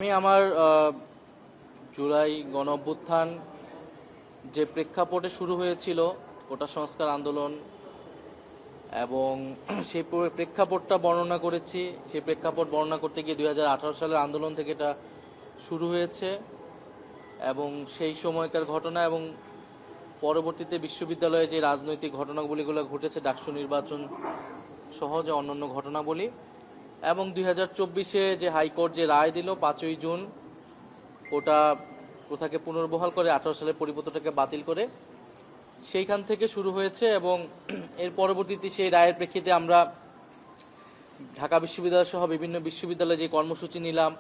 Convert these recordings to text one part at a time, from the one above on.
আমি আমার জুলাই গণঅভ্যুত্থান যে প্রেক্ষাপটে শুরু হয়েছিল কোটা সংস্কার আন্দোলন এবং সেই প্রেক্ষাপটটা বর্ণনা করেছি। সেই প্রেক্ষাপট বর্ণনা করতে গিয়ে 2018 সালের আন্দোলন থেকে এটা শুরু হয়েছে এবং সেই সময়কার ঘটনা এবং পরবর্তীতে বিশ্ববিদ্যালয়ে যে রাজনৈতিক ঘটনাগুলিগুলো ঘটেছে, ডাকসু নির্বাচন সহ যে অন্যান্য ঘটনাবলী এবং 2024-এ যে হাইকোর্ট যে রায় দিল 5ই জুন কোটা প্রথাকে পুনর্বহাল করে 18 সালের পরিপত্রটাকে বাতিল করে, সেইখান থেকে শুরু হয়েছে এবং এর পরবর্তীতে সেই রায়ের প্রেক্ষিতে আমরা ঢাকা বিশ্ববিদ্যালয় সহ বিভিন্ন বিশ্ববিদ্যালয়ে যে কর্মসূচি নিলাম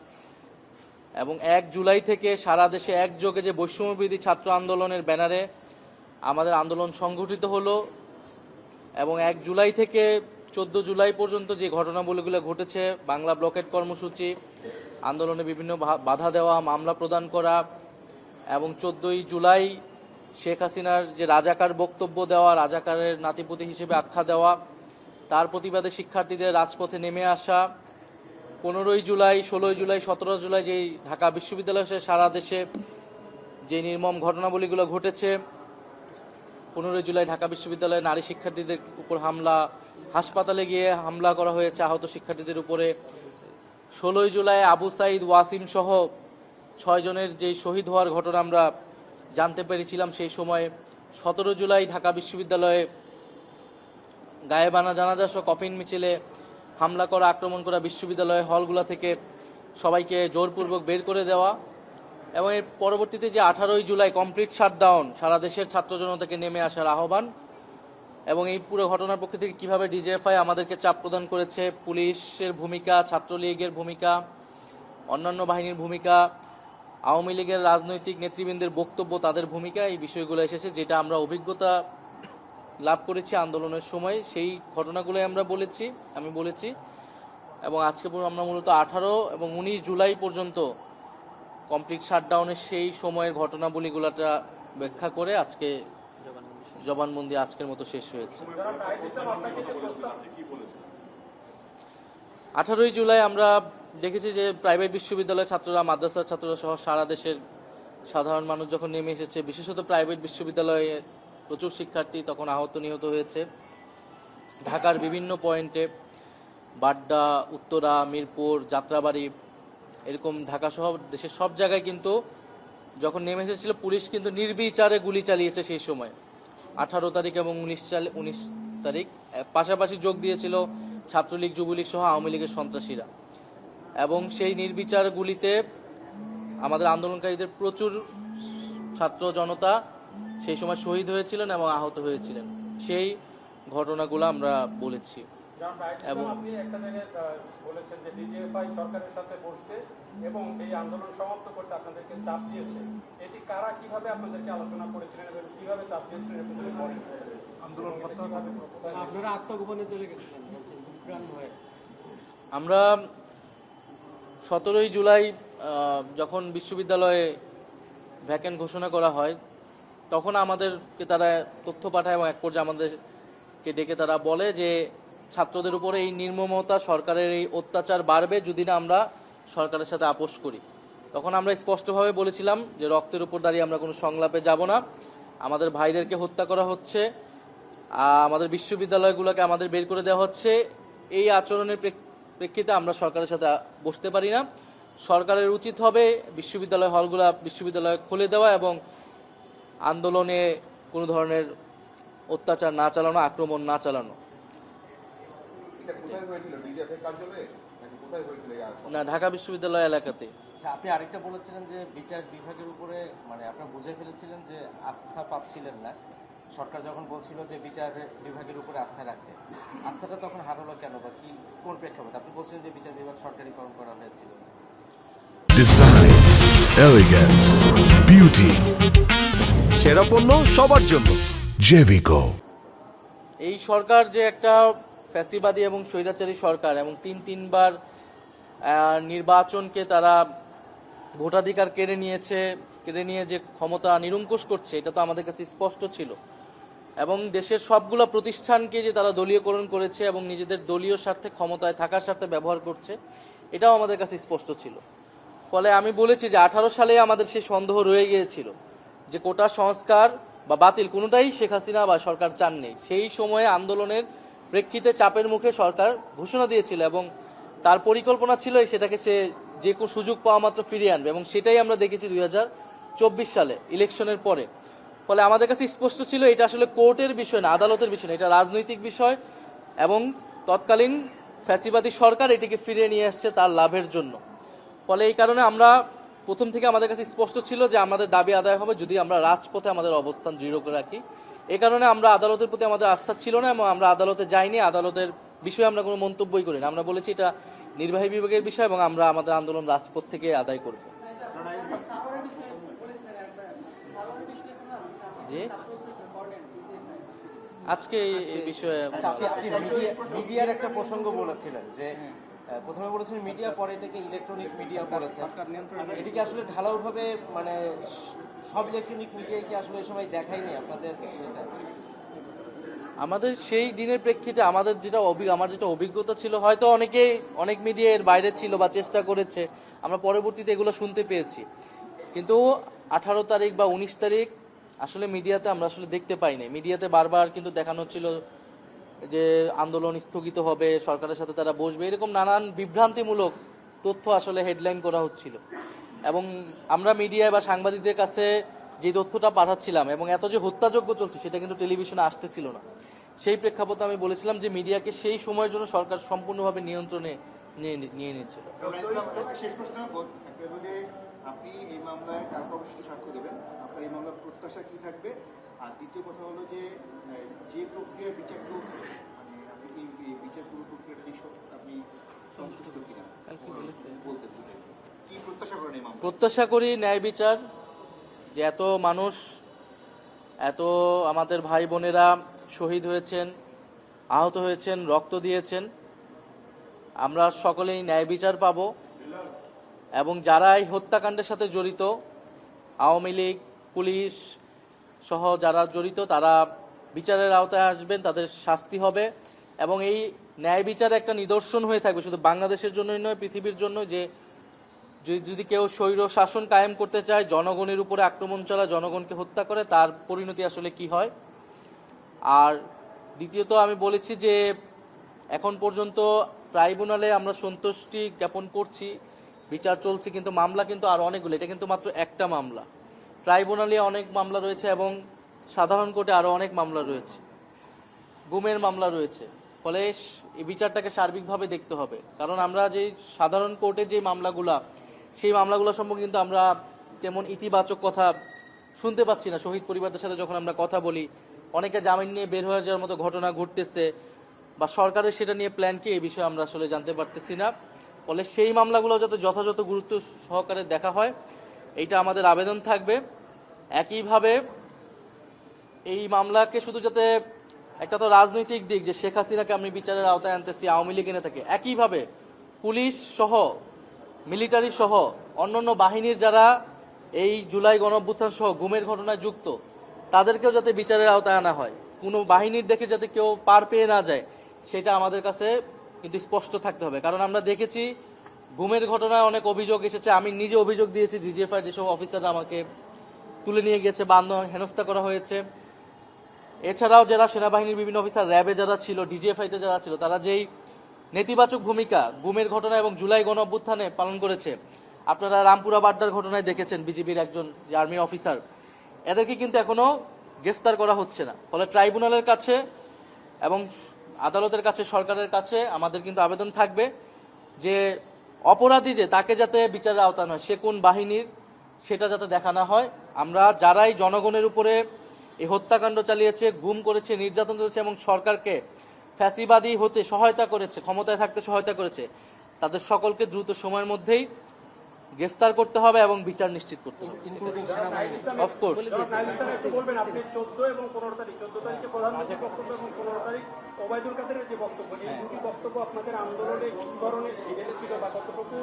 এবং 1 জুলাই থেকে সারা দেশে একযোগে যে বৈষম্যবিরোধী ছাত্র আন্দোলনের ব্যানারে আমাদের আন্দোলন সংগঠিত হলো এবং 1 জুলাই থেকে 14 জুলাই পর্যন্ত যে ঘটনাবলীগুলো ঘটেছে, বাংলা ব্লকেট কর্মসূচি, আন্দোলনে বিভিন্ন বাধা দেওয়া, মামলা প্রদান করা এবং 14ই জুলাই শেখ হাসিনার যে রাজাকার বক্তব্য দেওয়া, রাজাকারের নাতিপুতি হিসেবে আখ্যা দেওয়া, তার প্রতিবাদে শিক্ষার্থীদের রাজপথে নেমে আসা, 15ই জুলাই, 16ই জুলাই, 17 জুলাই যেই ঢাকা বিশ্ববিদ্যালয় সারা দেশে যে নির্মম ঘটনাবলীগুলো ঘটেছে, 15ই জুলাই ঢাকা বিশ্ববিদ্যালয়ে নারী শিক্ষার্থীদের উপর হামলা, হাসপাতালে গিয়ে হামলা করা হয়েছে আহত শিক্ষার্থীদের উপরে, 16ই জুলাই আবু সাইদ, ওয়াসিম সহ 6 জনের যেই শহীদ হওয়ার ঘটনা আমরা জানতে পেরেছিলাম সেই সময়ে, 17 জুলাই ঢাকা বিশ্ববিদ্যালয়ে গায়েবানা জানাজা সহ কফিন মিছিলে হামলা করা, আক্রমণ করা, বিশ্ববিদ্যালয় হলগুলো থেকে সবাইকে জোরপূর্বক বের করে দেওয়া এবং এর পরবর্তীতে যে 18ই জুলাই কমপ্লিট শাটডাউন, সারা দেশের ছাত্র জনতাকে নেমে আসার আহ্বান এবং এই পুরো ঘটনার পক্ষ থেকে কীভাবে ডিজিএফআই আমাদেরকে চাপ প্রদান করেছে, পুলিশের ভূমিকা, ছাত্রলীগের ভূমিকা, অন্যান্য বাহিনীর ভূমিকা, আওয়ামী লীগের রাজনৈতিক নেতৃবৃন্দের বক্তব্য, তাদের ভূমিকা, এই বিষয়গুলো এসেছে যেটা আমরা অভিজ্ঞতা লাভ করেছি আন্দোলনের সময়, সেই ঘটনাগুলোই আমি বলেছি এবং আজকে আমরা মূলত 18 এবং 19 জুলাই পর্যন্ত কমপ্লিট শাটডাউনের সেই সময়ের ঘটনাবলীগুলোটা ব্যাখ্যা করে আজকে জবানবন্দি আজকের মতো শেষ হয়েছে। 18ই জুলাই আমরা দেখেছি যে প্রাইভেট বিশ্ববিদ্যালয়ের ছাত্ররা, মাদ্রাসার ছাত্ররা সহ সারা দেশের সাধারণ মানুষ যখন নেমে এসেছে, বিশেষত প্রাইভেট বিশ্ববিদ্যালয়ে প্রচুর শিক্ষার্থী তখন আহত নিহত হয়েছে। ঢাকার বিভিন্ন পয়েন্টে, বাড্ডা, উত্তরা, মিরপুর, যাত্রাবাড়ি, এরকম ঢাকা সহ দেশের সব জায়গায় কিন্তু যখন নেমে এসেছিল পুলিশ কিন্তু নির্বিচারে গুলি চালিয়েছে সেই সময়, 18 তারিখ এবং 19 তারিখ। পাশাপাশি যোগ দিয়েছিল ছাত্রলীগ, যুবলীগ সহ আওয়ামী লীগের সন্ত্রাসীরা এবং সেই নির্বিচার গুলিতে আমাদের আন্দোলনকারীদের প্রচুর ছাত্র জনতা সেই সময় শহীদ হয়েছিলেন এবং আহত হয়েছিলেন। সেই ঘটনাগুলো আমরা বলেছি এবং আপনি একটা জায়গায় বলেছেন যে ডিজিএফআই সরকারের সাথে বসতে এবং এই আন্দোলন সমাপ্ত করতে আপনাদেরকে চাপ দিয়েছে। এটি কারা কিভাবে আপনাদেরকে আলোচনা করেছিলেন এবং কিভাবে চাপ দিয়েছিলেন আন্দোলন করতে হবে? আপনারা আত্মগোপনে চলে গেছিলেন আমরা 17ই জুলাই যখন বিশ্ববিদ্যালয়ে ভ্যাকেন্ট ঘোষণা করা হয় তখন আমাদেরকে তারা তথ্য পাঠায় এবং এক পর্যায়ে আমাদেরকে ডেকে তারা বলে যে ছাত্রদের উপরে এই নির্মমতা, সরকারের এই অত্যাচার বাড়বে যদি না আমরা সরকারের সাথে আপোষ করি। তখন আমরা স্পষ্টভাবে বলেছিলাম যে রক্তের উপর দাঁড়িয়ে আমরা কোনো সংলাপে যাব না, আমাদের ভাইদেরকে হত্যা করা হচ্ছে, আমাদের বিশ্ববিদ্যালয়গুলোকে আমাদের বের করে দেওয়া হচ্ছে, এই আচরণের প্রেক্ষিতে আমরা সরকারের সাথে বসতে পারি না। সরকারের উচিত হবে বিশ্ববিদ্যালয় হলগুলা বিশ্ববিদ্যালয় খুলে দেওয়া এবং আন্দোলনে কোনো ধরনের অত্যাচার না চালানো, আক্রমণ না চালানো। না, ঢাকা বিশ্ববিদ্যালয় এলাকাতে। আপনি আরেকটা বলেছিলেন যে বিচার বিভাগের উপরে আপনারা বুঝে ফেলেছিলেন যে আস্থা পাচ্ছিলেন না, সরকার যখন বলছিল যে বিচার বিভাগের উপরে আস্থা রাখতে, আস্থাটা তখন হারালো কেন বা কি, কোন প্রেক্ষাপট? আপনি বলছিলেন যে বিচার বিভাগ সরকারিকরণ করা হয়েছিল। ডিজাইন, এলিগেন্স, বিউটি, সেরা পণ্য সবার জন্য জেভিকো। এই সরকার যে একটা ফ্যাসিবাদী এবং স্বৈরাচারী সরকার এবং তিনবার নির্বাচনকে তারা ভোটাধিকার কেড়ে নিয়ে যে ক্ষমতা নিরঙ্কুশ করছে, এটা তো আমাদের কাছে স্পষ্ট ছিল এবং দেশের সবগুলো প্রতিষ্ঠানকে যে তারা দলীয়করণ করেছে এবং নিজেদের দলীয় স্বার্থে ক্ষমতায় থাকার স্বার্থে ব্যবহার করছে, এটাও আমাদের কাছে স্পষ্ট ছিল। ফলে আমি বলেছি যে 18 সালে আমাদের সেই সন্দেহ রয়ে গিয়েছিল যে কোটা সংস্কার বা বাতিল কোনোটাই শেখ হাসিনা বা সরকার চাননি। সেই সময়ে আন্দোলনের প্রেক্ষিতে চাপের মুখে সরকার ঘোষণা দিয়েছিল এবং তার পরিকল্পনা ছিল সেটাকে সে যে কোনো সুযোগ পাওয়া মাত্র ফিরিয়ে আনবে, এবং সেটাই আমরা দেখেছি 2024 সালে ইলেকশনের পরে। ফলে আমাদের কাছে স্পষ্ট ছিল এটা আসলে কোর্টের বিষয় না, আদালতের বিষয় না, এটা রাজনৈতিক বিষয় এবং তৎকালীন ফ্যাসিবাদী সরকার এটিকে ফিরিয়ে নিয়ে আসছে তার লাভের জন্য। ফলে এই কারণে আমরা প্রথম থেকে আমাদের কাছে স্পষ্ট ছিল যে আমাদের দাবি আদায় হবে যদি আমরা রাজপথে আমাদের অবস্থান দৃঢ় করে রাখি। এই কারণে আমরা আদালতের প্রতি আমাদের আস্থা ছিল না এবং আমরা আদালতে যাইনি, আদালতের বিষয়ে আমরা কোনো মন্তব্যই করি না। আমরা বলেছি এটা নির্বাহী বিভাগের বিষয় এবং আমরা আমাদের আন্দোলন রাজপথ থেকে আদায় করব। জি, আজকে এই বিষয়ে আচ্ছা, আপনি মিডিয়ার একটা প্রসঙ্গ বলেছিলেন যে প্রথমে বলেছিলেন মিডিয়া, পরে এটাকে ইলেকট্রনিক মিডিয়া বলেছেন। এটা কি আসলে ঢালাওভাবে মানে সব ইলেকট্রনিক মিডিয়ায় কি আসলে এই সময় দেখায়নি আপনাদের? আমাদের সেই দিনের প্রেক্ষিতে আমাদের যেটা আমার যেটা অভিজ্ঞতা ছিল, হয়তো অনেক মিডিয়া এর বাইরে ছিল বা চেষ্টা করেছে, আমরা পরবর্তীতে এগুলো শুনতে পেয়েছি, কিন্তু 18 তারিখ বা 19 তারিখ আসলে মিডিয়াতে আমরা আসলে দেখতে পাইনি। মিডিয়াতে বারবার কিন্তু দেখানো হচ্ছিল যে আন্দোলন স্থগিত হবে, সরকারের সাথে তারা বসবে, এরকম নানান বিভ্রান্তিমূলক তথ্য আসলে হেডলাইন করা হচ্ছিল। এবং আমরা মিডিয়া বা সাংবাদিকদের কাছে যে তথ্যটা পাঠাচ্ছিলাম এবং এত যে হত্যাযজ্ঞ চলছে সেটা কিন্তু টেলিভিশনে আসতেছিল না। সেই প্রেক্ষাপটে আমি বলেছিলাম যে মিডিয়াকে সেই সময়ের জন্য সরকার সম্পূর্ণভাবে নিয়ন্ত্রণে নিয়ে নিয়েছিল। শেষ প্রশ্ন, আপনি এই মামলায় কার অবশিষ্ট সাক্ষ্য দেবেন, আপনার এই মামলার প্রত্যাশা কি থাকবে? আর দ্বিতীয় কথা হলো যে প্রক্রিয়া বিচার চলছে, মানে আপনি এই বিচার পুরো প্রক্রিয়াটা আপনি সন্তুষ্ট কিনা বলতে চাই, কি প্রত্যাশা করেন এই মামলা? প্রত্যাশা করি ন্যায় বিচার, যে এত মানুষ, এত আমাদের ভাই বোনেরা শহীদ হয়েছেন, আহত হয়েছেন, রক্ত দিয়েছেন, আমরা সকলেই ন্যায় বিচার পাবো এবং যারা এই হত্যাকাণ্ডের সাথে জড়িত, আওয়ামী লীগ, পুলিশ সহ যারা জড়িত, তারা বিচারের আওতায় আসবেন, তাদের শাস্তি হবে এবং এই ন্যায় বিচারে একটা নিদর্শন হয়ে থাকবে শুধু বাংলাদেশের জন্যই নয়, পৃথিবীর জন্য, যে যদি কেউ স্বৈর শাসন কায়েম করতে চায়, জনগণের উপরে আক্রমণ চালায়, জনগণকে হত্যা করে, তার পরিণতি আসলে কি হয়। আর দ্বিতীয়ত আমি বলেছি যে এখন পর্যন্ত ট্রাইব্যুনালে আমরা সন্তুষ্টি জ্ঞাপন করছি, বিচার চলছে, কিন্তু মামলা কিন্তু আরো অনেকগুলো, এটা কিন্তু মাত্র একটা মামলা। ট্রাইব্যুনালে অনেক মামলা রয়েছে এবং সাধারণ কোর্টে আরো অনেক মামলা রয়েছে, গুমের মামলা রয়েছে। ফলে এই বিচারটাকে সার্বিকভাবে দেখতে হবে, কারণ আমরা যে সাধারণ কোর্টে যে মামলাগুলা, সেই মামলাগুলো সম্পর্কে কিন্তু আমরা তেমন ইতিবাচক কথা শুনতে পাচ্ছি না। শহীদ পরিবারদের সাথে যখন আমরা কথা বলি, অনেকে জামিন নিয়ে বের হয়ে যাওয়ার মতো ঘটনা ঘটতেছে বা সরকারের সেটা নিয়ে প্ল্যান কি, এই বিষয়ে আমরা আসলে জানতে পারতেছি না। ফলে সেই মামলাগুলো যাতে যথাযথ গুরুত্ব সহকারে দেখা হয়, এইটা আমাদের আবেদন থাকবে। একইভাবে এই মামলাকে শুধু যাতে, একটা তো রাজনৈতিক দিক যে শেখ হাসিনাকে আমি বিচারের আওতায় আনতেছি, আওয়ামী লীগ এনে থাকে, একইভাবে পুলিশ সহ, মিলিটারি সহ অন্যান্য বাহিনীর যারা এই জুলাই গণঅভ্যুত্থান সহ গুমের ঘটনায় যুক্ত, তাদেরকেও যাতে বিচারের আওতায় আনা হয়, কোনো বাহিনীর দেখে যাতে কেউ পার পেয়ে না যায়, সেটা আমাদের কাছে কিন্তু স্পষ্ট থাকতে হবে। কারণ আমরা দেখেছি গুমের ঘটনায় অনেক অভিযোগ এসেছে, আমি নিজে অভিযোগ দিয়েছি, ডিজিএফআই যেসব অফিসাররা আমাকে তুলে নিয়ে গেছে বা হেনস্থা করা হয়েছে। এছাড়াও যারা সেনাবাহিনীর বিভিন্ন অফিসার, র্যাবে যারা ছিল, ডিজিএফআইতে যারা ছিল, তারা যেই নেতিবাচক ভূমিকা গুমের ঘটনা এবং জুলাই গণঅভ্যুত্থানে পালন করেছে, আপনারা রামপুরা বাড্ডার ঘটনায় দেখেছেন, বিজিবির একজন আর্মি অফিসার, এদেরকে কিন্তু এখনো গ্রেফতার করা হচ্ছে না। ফলে ট্রাইব্যুনালের কাছে এবং আদালতের কাছে, সরকারের কাছে আমাদের কিন্তু আবেদন থাকবে যে অপরাধী যে, তাকে যাতে বিচারের আওতায় নয়, সে কোন বাহিনীর সেটা যাতে দেখা না হয়। আমরা যারাই জনগণের উপরে এই হত্যাকাণ্ড চালিয়েছে, গুম করেছে, নির্যাতন করেছে এবং সরকারকে ফ্যাসিবাদী হতে সহায়তা করেছে, ক্ষমতায় থাকতে সহায়তা করেছে, তাদের সকলকে দ্রুত সময়ের মধ্যেই গ্রেফতার করতে হবে এবং বিচার নিশ্চিত করতে হবে। অফকোর্স একটু বলবেন, আপনি 14 এবং 15 তারিখ, 14 তারিখে প্রধানমন্ত্রীর বক্তব্য এবং 15 তারিখ ওবায়দুল কাদেরের যে বক্তব্য, এই দুটি বক্তব্য আপনাদের আন্দোলনে কি ধরনের ঘিরে ছিল বা কতটুকু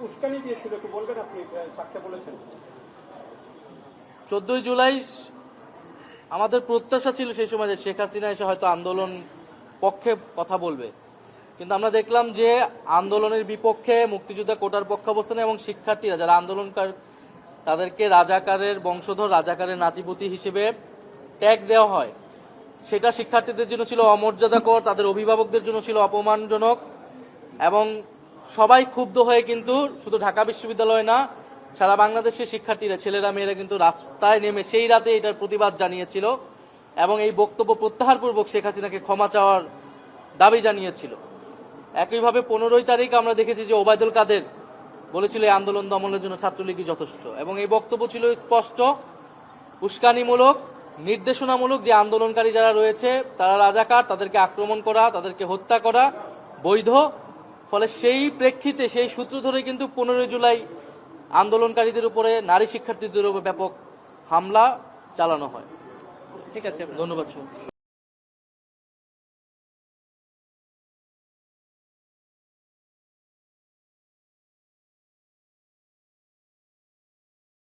উস্কানি দিয়েছিল, একটু বলবেন। আপনি সাক্ষ্য বলেছেন 14 জুলাই আমাদের প্রত্যাশা ছিল সেই সময় যে শেখ হাসিনা এসে হয়তো আন্দোলন পক্ষে কথা বলবে, কিন্তু আমরা দেখলাম যে আন্দোলনের বিপক্ষে মুক্তিযোদ্ধা কোটার পক্ষে অবস্থান এবং শিক্ষার্থীরা যারা আন্দোলনকার তাদেরকে রাজাকারের বংশধর রাজাকারের নাতিপুতি হিসেবে ট্যাগ দেওয়া হয়, সেটা শিক্ষার্থীদের জন্য ছিল অমর্যাদাকর, তাদের অভিভাবকদের জন্য ছিল অপমানজনক এবং সবাই ক্ষুব্ধ হয়ে কিন্তু শুধু ঢাকা বিশ্ববিদ্যালয় না সারা বাংলাদেশের শিক্ষার্থীরা ছেলেরা মেয়েরা কিন্তু রাস্তায় নেমে সেই রাতে এটার প্রতিবাদ জানিয়েছিল এবং এই বক্তব্য প্রত্যাহারপূর্বক শেখ হাসিনাকে ক্ষমা চাওয়ার দাবি জানিয়েছিল। একইভাবে 15 তারিখ আমরা দেখেছি যে ওবায়দুল কাদের বলেছিল এই আন্দোলন দমনের জন্য ছাত্রলীগই যথেষ্ট এবং এই বক্তব্য ছিল স্পষ্ট, উস্কানিমূলক, নির্দেশনামূলক যে আন্দোলনকারী যারা রয়েছে তারা রাজাকার, তাদেরকে আক্রমণ করা, তাদেরকে হত্যা করা বৈধ। ফলে সেই প্রেক্ষিতে সেই সূত্র ধরে কিন্তু 15 জুলাই আন্দোলনকারীদের উপরে নারী শিক্ষার্থীদের উপর ব্যাপক হামলা চালানো হয়। ঠিক আছে, ধন্যবাদ।